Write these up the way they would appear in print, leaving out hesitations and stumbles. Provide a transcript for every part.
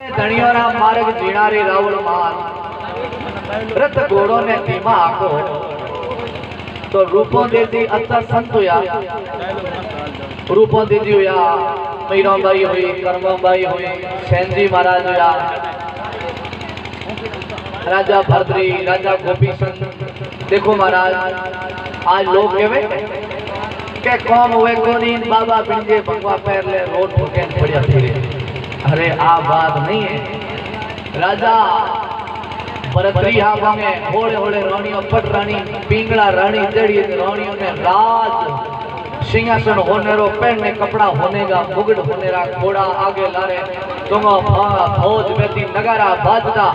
धणियोरा मार्ग जीणारी रावण मान रथ घोड़ो ने धीमा आको तो रूपों देती अच्छा संत हुआ रूपों देती हुआ मीराबाई हुई कर्माबाई हुई सेनजी महाराज हुआ राजा भरतरी राजा गोपी चंद। देखो महाराज आज लोग केवे के कौन हुए कोनी बाबा बिंजे भगवा पैर ले रोड ठोके बढ़िया फिरे। अरे आ बात नहीं है। राजा भरतरी हांगे होड़े होड़े रानियों पट रानी पिंगला रानी जड़ी रानियों ने राज सिंहासन होने रो पैर में कपड़ा होने का मुगड़ होने रा घोड़ा आगे लारे तुंगा भागा फौज बेती नगारा बाजदा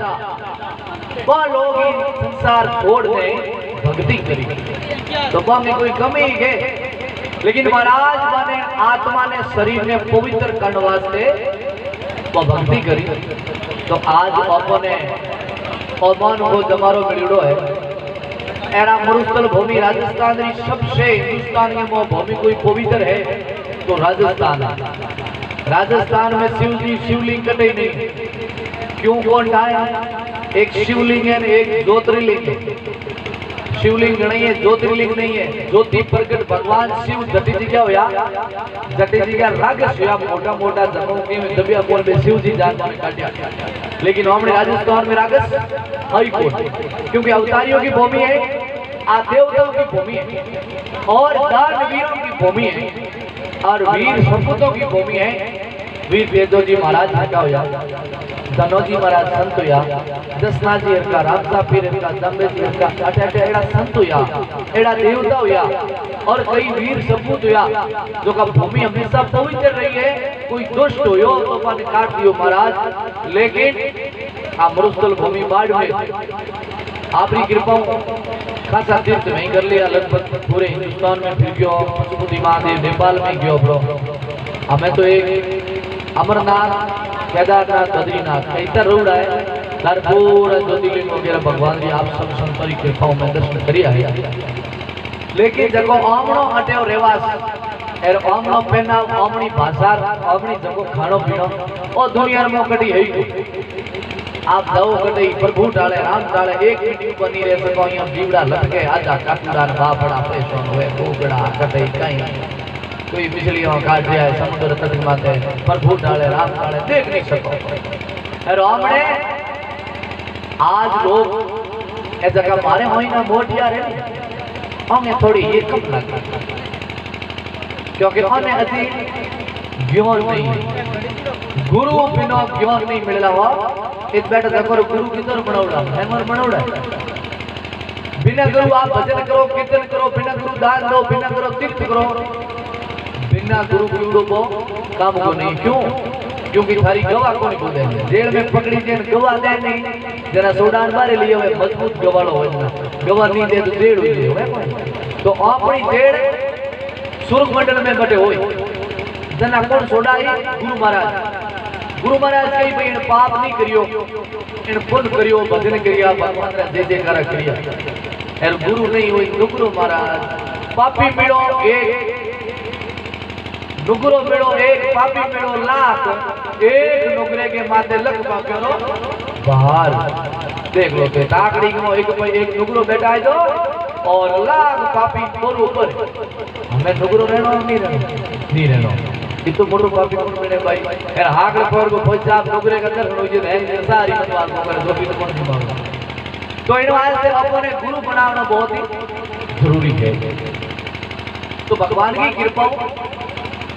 वह लोग संसार छोड़ दे भक्ति करी तो वह में कोई कमी है। लेकिन महाराज माने आत्मा ने शरीर ने पवित्र करने वास्ते वो भक्ति करी। तो आज अपने अमान को जमारो मिलड़ो है एरा मरुस्थल भूमि राजस्थान री सबसे हिंदुस्तान में वो भूमि कोई पवित्र है तो राजस्थान है। राजस्थान में शिव जी शिवलिंग कटे नहीं क्यों कौन ढाया एक शिवलिंग है एक ज्योतिर्लिंग है। शिवलिंग नहीं है ज्योतिर्लिंग नहीं है ज्योति प्रकट भगवान शिव जटी जी क्या होया जटी जी का रागस होया मोटा मोटा जगहों में दबिया बोल में शिव जी जान में काटिया। लेकिन हमने राजस्थान में रागस हाई कोर्ट क्योंकि अवतारियों की भूमि है देवताओं की भूमि है और दानवीरों की भूमि है और वीर सपूतों की भूमि है। वीर वेदो जी महाराज का होया धनोजी महाराज संत हुआ दसना जी का रामसा पीर का दम्बे जी का अटे एड़ा संत हुआ एड़ा देवता हुआ और कई वीर सपूत हुआ जो का भूमि हमेशा पवित्र रही है। कोई दुष्ट हो तो पानी काट दियो महाराज। लेकिन आ मरुस्थल भूमि बाढ़ में आपकी कृपा खासा तीर्थ नहीं कर लिया लगभग पूरे हिंदुस्तान में फिर गयो पशुपति महादेव नेपाल में गयो ब्रो हमें तो एक अमरनाथ केदारनाथ बद्रीनाथ इतना रोड है तार पूरा ज्योतिर्लिंग वगैरह भगवान जी आप सब संतरी कृपाओं में दर्शन करिया है। लेकिन जगो आमणो हटे रेवास एर आमणो पहना आमणी भाषा आमणी जगो खानो पीनो और दुनिया में कटी है आप जाओ कटी प्रभु डाले राम डाले एक मीटिंग बनी रह सको यहाँ जीवड़ा लटके आजा काटूड़ा बापड़ा पैसों हुए गोगड़ा कटे कहीं कोई बिजलियों काट दिया है समुद्र तट माते प्रभु डाले राम डाले देख नहीं सको। रामणे आज लोग ए जगह मारे महीना मोटिया रे हमें थोड़ी ये कम लगा क्योंकि हमें अति ज्ञान नहीं गुरु बिना ज्ञान नहीं मिल रहा इस बैठे देखो गुरु किधर बनाऊड़ा हैमर बनाऊड़ा बिना गुरु आप भजन करो कीर्तन करो बिना गुरु दान दो बिना गुरु तीर्थ करो बिना गुरु गुरु को काम को नहीं। क्यों क्योंकि थारी गवाह कौन को दे जेल में पकड़ी जेल गवाह दे नहीं जना सोडान बारे लिए हुए मजबूत गवालो होना गवाह नहीं दे तो जेल हुई है तो अपनी जेल सुरग मंडल में बटे होई जना कौन सोडाई गुरु महाराज कई भाई इन पाप नहीं करियो इन पुण्य करियो भजन करिया भगवान रा जय जयकार करिया एर गुरु नहीं होई नुकरो महाराज पापी मिलो एक नुकरो मिलो एक पापी मिलो लाख एक नुकरे के माथे लख पापियों बाहर देख लो के टाकड़ी में एक नुकरो बैठा है तो और लाख पापी और ऊपर हमें नुकरो रहना नहीं रहना इतो मोटो पापी कौन बने भाई यार हाकड़ पर को पहुंचा नुकरे के अंदर हो जे है सारी मतवाद को कर दो भी तो कौन संभाल तो इन वास्ते अपने गुरु बनाना बहुत ही जरूरी है। तो भगवान की कृपा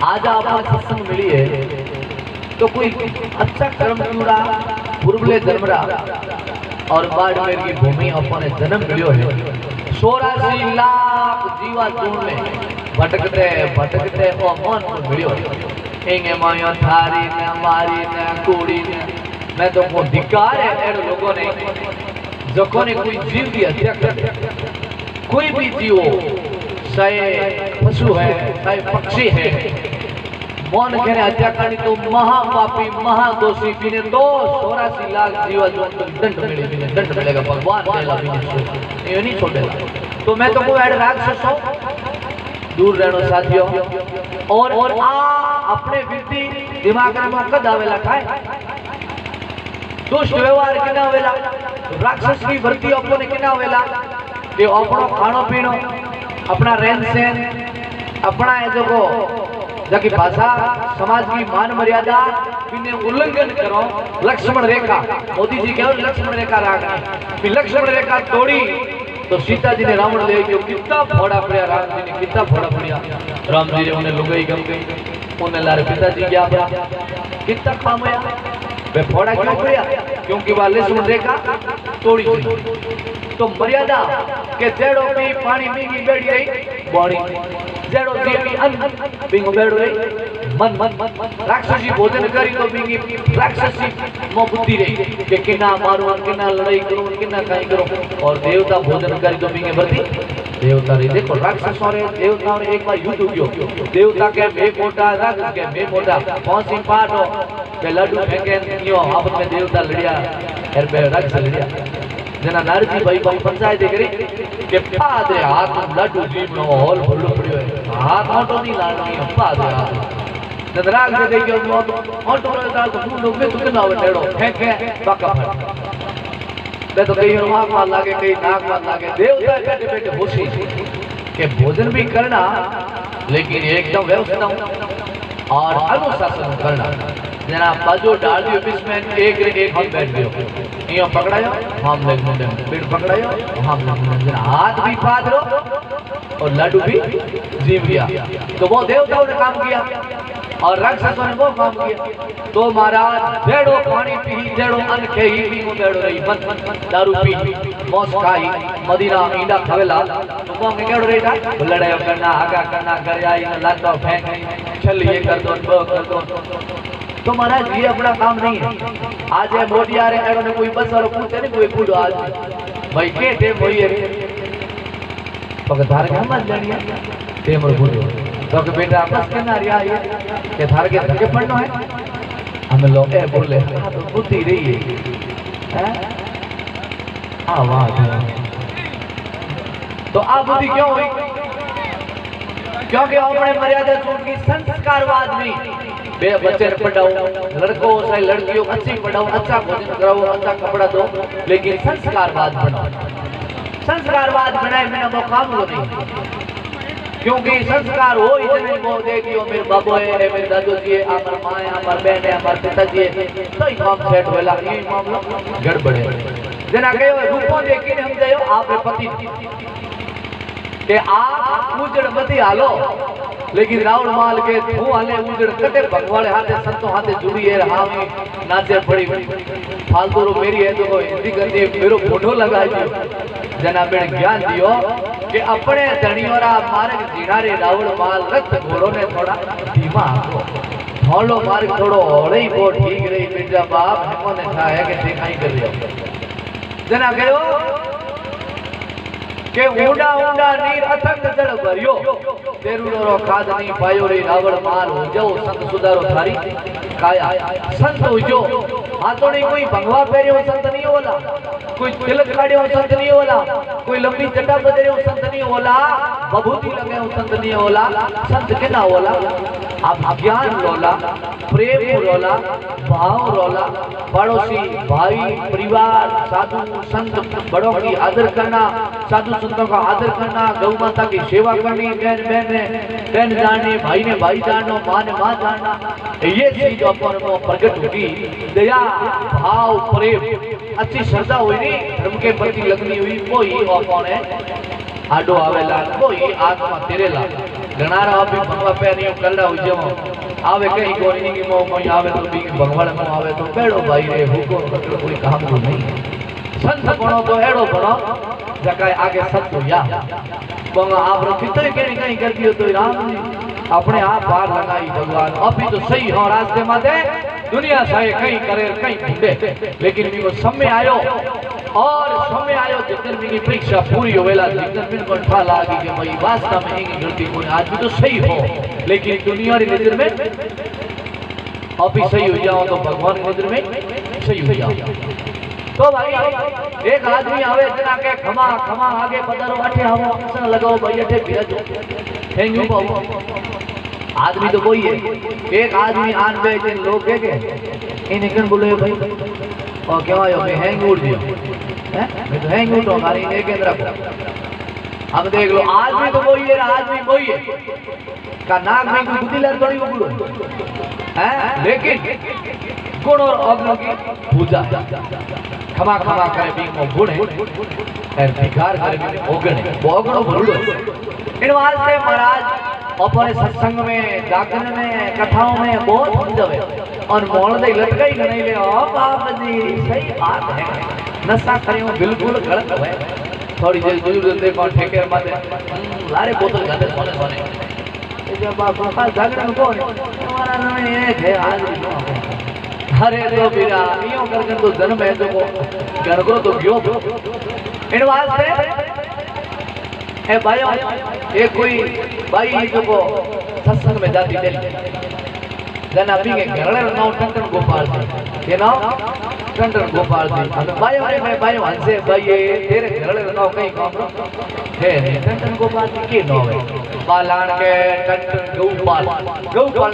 आज अपना सत्संग मिली है तो कोई अच्छा कर्म चूड़ा पूर्वले जन्मरा और बाड़मेर की भूमि अपने जन्म मिलो है 84 लाख जीवा चूड़ में भटकते भटकते ओ मन को मिलो इंगे मायो थारी न मारी न कूड़ी न मैं तो को धिकार है ऐसे लोगों ने जखो ने कोई जीव की हत्या कर कोई भी जीव चाहे पशु है चाहे पक्षी है मौन कहने हत्या करनी तो महापापी महादोषी बिने तो 84 लाख जीवा दंड मिलेगा भगवान ये नहीं छोड़ेगा। तो मैं तो को ऐड राक्षस हूं दूर रहना साथियों। और आ अपने विधि दिमाग में कद आवेला खाए दुष्ट व्यवहार किना वेला राक्षस की भर्ती अपने किना वेला कि अपनो खानो पीनो अपना रहन सहन अपना जो को जकी भाषा समाज की मान मर्यादा बिने उल्लंघन करो लक्ष्मण रेखा मोदी जी कहो लक्ष्मण रेखा राखनी लक्ष्मण रेखा तोड़ी तो सीता जी ने रावण ले गयो कितना फोड़ा पड़िया राम जी ने कितना फोड़ा पड़िया राम जी ने उन्हें लुगाई गम गई उन्हें लारे पिताजी गया कितना काम होया वे फोड़ा क्यों पड़िया क्योंकि वह लक्ष्मण रेखा तोड़ी तो मर्यादा के जेड़ो भी पानी बीगी बैठी रही बॉडी जेड़ो भी अन्न बीगो बैठ रही मन राक्षसी भोजन करी तो बीगी राक्षसी मो बुद्धि रही कि किना मारो किना लड़ाई करो किना काई करो और देवता भोजन करी तो बीगे भरती देवता रे देखो राक्षसों रे देवताओं रे एक बार युद्ध हो गयो देवता के बे मोटा राक्षस के बे मोटा पहुंची पाटो के लड्डू फेंके नियो आपस में देवता लड़िया एर बे राक्षस लड़िया जना नारजी भाई भाई पंचायत करी के पादे हाथ लड्डू जीव नो होल फुल्लो पड़ियो है हाथ मोटो नहीं लानी पादे हाथ नदराग से देखियो मोटो रे दाल तो लोग में तुके ना टेड़ो फेंके पक्का मैं तो कहीं आँख मार लागे कहीं नाक मार लागे देवता बैठे बैठे खुशी के भोजन भी करना लेकिन एकदम व्यवस्था और अनुशासन करना जना बाजू डाल दियो बीच में एक हम बैठ गयो यो पकड़ायो हम ले मुंडे पेट पकड़ायो हम ले मुंडे जना हाथ भी पादरो और लड्डू भी जीव गया तो वो देवताओं ने काम किया और राक्षसों ने वो काम किया तो महाराज जेड़ो पानी पी जेड़ो अन्न खेई भी बेड़ो रही मन दारू पी मौज खाई मदीना ईंडा खवेला तो को के केड़ो रेटा लड़ाई करना आगा करना कर आई लातो फेंक छल ये कर दो वो कर दो तो महाराज ये अपना काम नहीं है आज है मोटिया रे एड़ो ने कोई बस वालो पूछे नहीं कोई बूढ़ो आज भाई के टेम होई है पगधार के मत जानिए टेम और बूढ़ो तो के बेटा आपस के ना रिया ये के थार के धके पड़नो है हम लोग ए बोले तो बुद्धि रही है हां वाह तो आप बुद्धि क्यों हुई क्योंकि अपने मर्यादा छूट की संस्कारवाद में बे बच्चे पढ़ाओ लड़कों से लड़कियों अच्छी पढ़ाओ अच्छा भोजन कराओ अच्छा कपड़ा दो लेकिन संस्कारवाद बनाओ संस्कारवाद बनाए बिना वो काम हो नहीं क्योंकि संस्कार हो इतने वो देखियो मेरे बाबू है मेरे दादू जी है हमार मां है हमार बहन है हमार पिताजी है तो ही काम सेट होला ये मामला गड़बड़ है जना कहो रूपो देखिने हम जायो आपे पति के आप उजड़ मती हालो लेकिन रावण माल के तू हाले उजड़ कटे भगवाड़े हाथे संतो हाथे जुड़ी है हावी नाचे पड़ी फालतू रो मेरी है तो हिंदी करती मेरो फोटो लगा दियो जना बेन ज्ञान दियो कि अपने धणियोरा मार्ग जिनारे रावण माल रथ घोड़ों ने थोड़ा धीमा आको थोड़ो मार्ग थोड़ो होड़े ही वो ठीक रही बेटा बाप हमो ने कहा है कि दिखाई कर रहे जना कहो के ऊंडा ऊंडा नीर अथंग जल भरियो तेरुरो खाद नहीं पायो रे रावण माल हो जाओ संत सुधारो थारी काया संत हो जो हाथों ने कोई भंगवा पेरियो संत नहीं होला कोई तिलक काढ़ियो संत नहीं होला कोई लंबी जटा बदरियो संत नहीं होला बभूति लगे संत नहीं होला संत केना होला आप ज्ञान रोला प्रेम रोला भाव रोला पड़ोसी भाई परिवार साधु संत बड़ों की आदर करना साधु संतों का आदर करना गौ माता की सेवा करनी बहन बहन ने बहन जाननी भाई ने भाई जानना माँ ने माँ जानना ये चीज अपन में प्रकट होगी दया भाव प्रेम अच्छी श्रद्धा हुई नहीं धर्म के प्रति लगनी हुई कोई अपन है आडो आवेला कोई आत्मा तेरेला गणारा अभी भगवा पे नहीं करड़ा हो जमो आवे कहीं कोई की मो कोई आवे तो भी भगवान को आवे तो पेड़ो भाई रे हुको मतलब कोई काम को नहीं संत बनो तो एड़ो बनो जकाय आगे सत्य या बंगा आप रखितो ही कहीं कर दियो तो राम अपने आप पार लगाई भगवान अभी तो सही हो रास्ते माथे दुनिया साए कहीं करे कहीं ढूंढे लेकिन मेरे समय आयो और समय आयो जितने मेरी परीक्षा पूरी होवेला जितने दिन को ठा लागी कि भाई वास्तव में एक गलती कोई आज भी तो सही हो लेकिन दुनिया री नजर में अभी सही हो जाओ तो भगवान की नजर में सही हो जाओ तो भाई एक आदमी आवे जना के खमा खमा आगे पधारो अठे हम असन लगाओ भाई अठे बिराजो थैंक यू बाबू आदमी तो कोई है एक आदमी आन बे जिन लोग के इनकन बोले भाई और क्या आयो मैं हैंग उड़ दियो हैं मैं तो हैंग उठो मारी ने केंद्र को अब देख लो आज भी तो वही है आज भी वही है का नाक में कोई गुदी लड़ पड़ी उगड़ो हैं लेकिन गुण और अवगुण की पूजा क्षमा क्षमा करे भी को गुण है और भिकार करे भी अवगुण है वो अवगुण भूलो इन वास्ते महाराज अपने सत्संग में जागरण में कथाओं में बहुत समझावे और मोल दे लटकाई नहीं ले ओ बाप जी सही बात है नशा करियो बिल्कुल गलत है थोड़ी देर दूर देखो ठेके माथे लारे बोतल गाते सोने सोने जब बापा जागरण को हमारा नाम ये है आज अरे तो बिना नियो करके तो जन्म है जो घर को तो गयो इन वास्ते ए भाइयों ये कोई भाई जो को सत्संग में जाती डेली जन अभी के घरले नाम टंटन गोपाल जी ये नाम टंटन गोपाल जी भाइयों रे मैं भाइयों हंसे भाई ये तेरे घरले नाम कहीं काम है नहीं टंटन गोपाल जी के नाम है बालान के टंटन गोपाल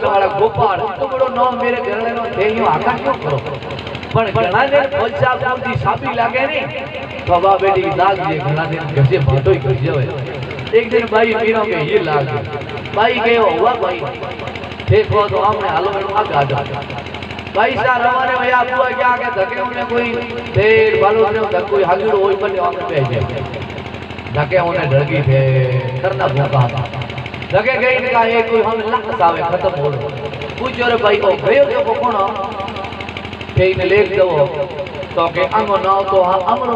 वाला गोपाल तो बड़ो नाम मेरे घरले नो थे यूं आका क्यों करो पण घणा दिन पोचा पूरी साबी लागे नहीं तो बा बेटी लाग जे घणा दिन गजे भाटो ही कर जावे एक दिन भाई मीरा के ये लाग भाई के हुआ भाई देखो तो हमने हालो में आगा जा भाई साहब हमारे भैया बुआ क्या के धके उन्हें कोई देर बालो ने धक कोई हाजिर होई पर हमने भेज दिया धके उन्हें ढड़की थे करना भूखा धके गई का एक कोई हम लख सावे खत्म हो पूछो रे भाई को गयो तो कौन के ने ले दो तो के अंगो नाव तो अमरो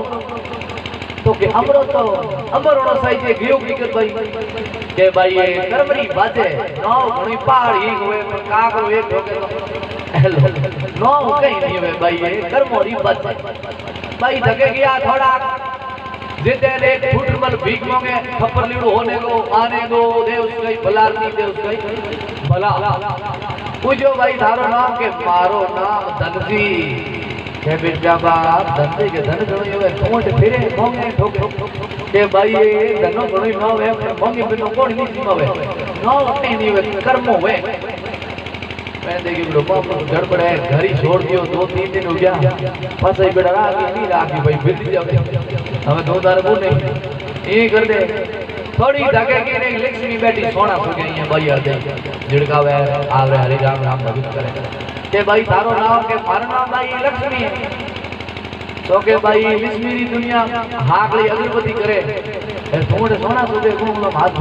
तो के अमरो तो अमरो सही जे गयो की भाई के भाई ये करमरी बाजे नाव घणी पहाड़ी होए पर काकरो एक ठोके हेलो नाव कहीं नहीं है भाई ये करमोरी बाजे भाई धके गया थोड़ा जिते रे फुटबॉल भीख मांगे खपर लीड़ो होने को आने दो दे उसका भलारती दे उसका भला पूछो भाई थारो नाम के मारो नाम धनजी के बेटा बाप धनजी के धन गणो ये ठोंट फिरे मोंगे ठोके के भाई ये धनो गणो न होवे मोंगे बिनो कोण नी सीमावे न कहीं नहीं वे कर्म होवे मैं देखी बड़ो बाप गड़बड़ है घर ही छोड़ दियो 2-3 दिन हो गया फसाई बेटा राखी नहीं राखी भाई बिल्ली जावे हमें 2 दार को नहीं ये कर दे थोड़ी धके की ने लक्ष्मी बेटी सोना सो गई है भाई आ जाए झिड़कावे आवे हरि राम राम भगत करे के भाई थारो नाम के मारो नाम भाई लक्ष्मी है तो के भाई लक्ष्मी री दुनिया हाकली अगरबत्ती करे ए थोड़े सोना सो दे गुण हाथ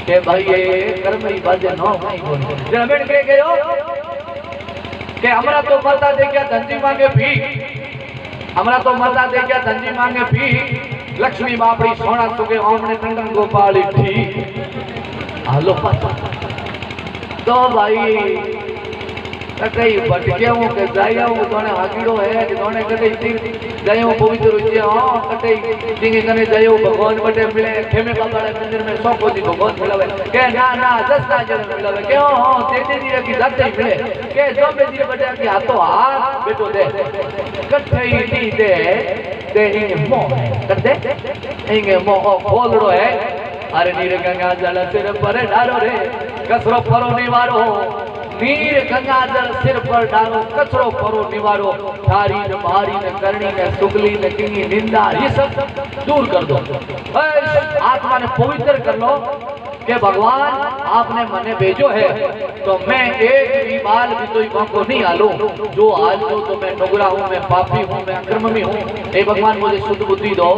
के भाई ये कर्मरी बाजे नो नहीं कोनी जरा बैठ के गयो के हमरा तो मरता दे क्या धनजी मांगे भी हमरा तो मरता दे क्या धनजी मांगे भी लक्ष्मी बापड़ी सोना सुके ओमने टंडन गोपाल ठीक हालो पाता तो भाई कटई भटके हूं के जाया हूं तोने हागीड़ो है कि तोने कटई जायो पवित्र रुचि हां कटई जिंगे कने जायो भगवान बटे मिले खेमे बाबाड़े मंदिर में सौ कोजी भगवान मिलावे के ना ना दस्ता जन मिलावे के हां तेजे जी की जाते मिले के जो बे जी बटे की हाथों हाथ बेटो दे कटई दी दे इंगे मोह करते इंगे मोह खोलड़ो है अरे नीर गंगा जल सिर पर डारो रे कसरो परो निवारो नीर गंगा जल सिर पर डालो कचरो परो निवारो थारी न मारी न करनी न सुगली न किंगी निंदा ये सब दूर कर दो आत्मा ने पवित्र कर लो कि भगवान आपने मने भेजो है तो मैं एक भी बाल भी कोई को नहीं आलो जो आज लो तो मैं नुगरा हूँ मैं पापी हूँ मैं अक्रमी हूँ हे भगवान मुझे शुद्ध बुद्धि दो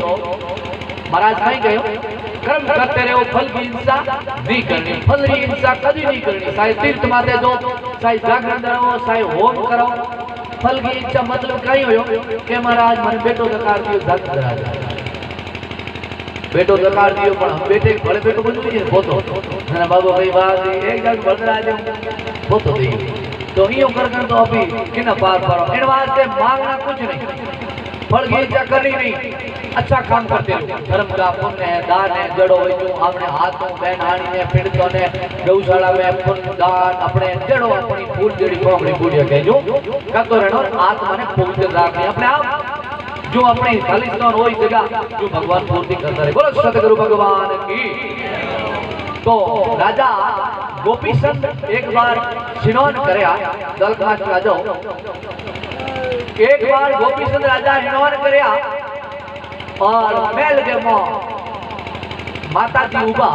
महाराज कहीं गए कर्म करते रहो फल की हिंसा नहीं करनी फल की हिंसा कभी नहीं करनी चाहे तीर्थ माते दो चाहे जागरण रहो चाहे होम करो फल की इच्छा मतलब कहीं हो कि महाराज मन बेटो दकार दियो धन करा बेटो दकार दियो पर हम बेटे बड़े बेटो बन गए बोतो ना बाबू भाई बात एक जग बदला दे बोतो दे तो यूं कर तो अभी किना पार पारो इन वास्ते मांगना कुछ नहीं फल की इच्छा करनी नहीं अच्छा काम करते हो धर्म का पुण्य है दान है जड़ो जो अपने हाथों बहनानी ने पीड़ितों ने गौशाला में पुण्य दान अपने जड़ो अपनी फूल जड़ी कोमड़ी बूढ़िया कह जो करते रहना आत्मा ने पवित्र रखनी अपने आप जो अपनी खालिस्तान वही जगह जो भगवान पूर्ति करता रहे बोलो सतगुरु भगवान की तो राजा गोपीचंद एक बार स्नान करे दलखाच राजा एक बार गोपीचंद राजा हिनोर करया और महल के मो माता जी उबा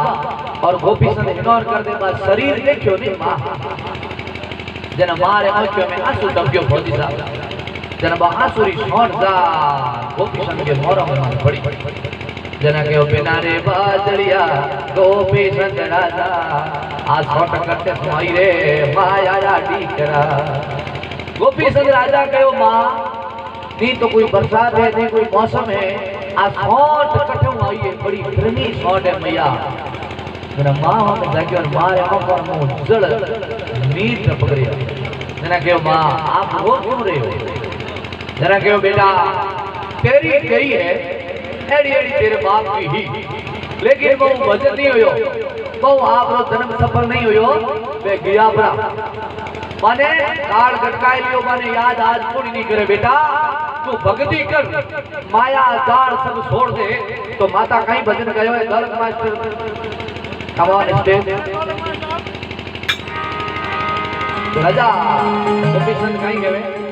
और गोपीचंद हिनोर कर दे बाद शरीर देखियो नहीं मां जना मारे आंखों में आंसू टपक्यो फौजी साहब जना आंसुरी सोन जा गोपीचंद के मोरा में पड़ी जना के बिना रे बाजड़िया गोपीचंद राजा आज सोट करते तुम्हारी रे माया राडी करा गोपीचंद राजा कहो मां नहीं तो कोई बरसात है नहीं कोई मौसम है आज सोट कठू आई है बड़ी गर्मी सोट है मैया जना मां हम जाके और मारे मकर मुंह जल नींद न पकड़ी जना कहो मां आप रो क्यों रहे हो जना कहो बेटा तेरी गई है एड़ी एड़ी तेरे बाप की ही लेकिन वो वजन नहीं हुयो वो आप रो जन्म सफल नहीं हुयो वे गया बरा माने काल गटकाई लियो माने याद आज पूरी नहीं करे बेटा तू भक्ति कर माया जाल सब छोड़ दे तो माता कहीं भजन गयो है गलत मास्टर कम ऑन स्टेज राजा गोपीचंद कहीं गए